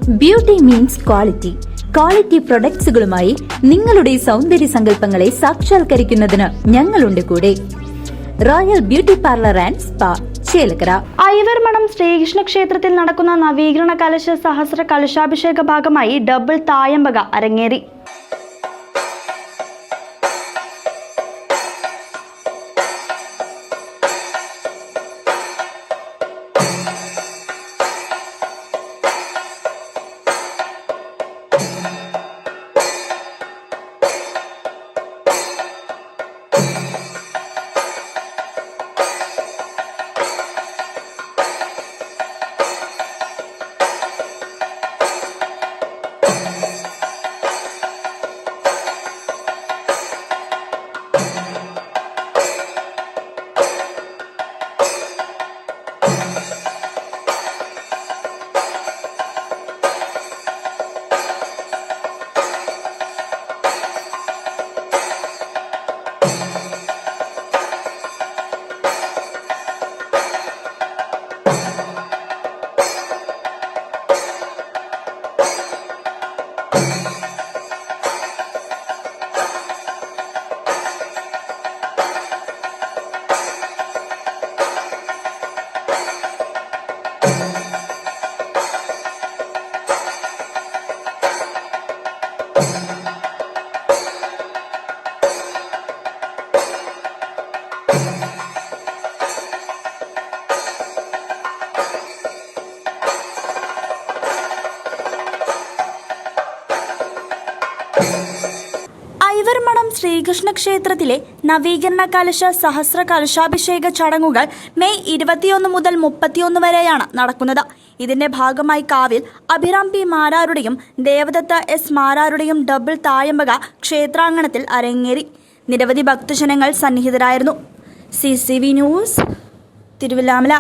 Beauty means quality. Quality പ്രൊഡക്ട്സുകളുമായി നിങ്ങളുടെ സൗന്ദര്യ സങ്കല്പങ്ങളെ സാക്ഷാത്കരിക്കുന്നതിന് ഞങ്ങളുണ്ട് കൂടെ. Royal beauty parlour and spa, Chelakkara. Ivarmadom Sreekrishna ക്ഷേത്രത്തിൽ നടക്കുന്ന നവീകരണ കലശ സഹസ്ര കലശാഭിഷേക ഭാഗമായി ഡബിൾ തായമ്പക അരങ്ങേറി. ഐവർമഠം ശ്രീകൃഷ്ണ ക്ഷേത്രത്തിലെ നവീകരണ കലശ സഹസ്ര കലശാഭിഷേക ചടങ്ങുകൾ മെയ് 21 മുതൽ 31 വരെയാണ് നടക്കുന്നത്. ഇതിന്റെ ഭാഗമായി കാവിൽ അഭിറാം പി മാരാരുടെയും ദേവദത്ത എസ് മാരാരുടെയും ഡബിൾ തായമ്പക ക്ഷേത്രാങ്കണത്തിൽ അരങ്ങേറി. നിരവധി ഭക്തജനങ്ങൾ സന്നിഹിതരായിരുന്നു. CCV news, Thiruvallamala.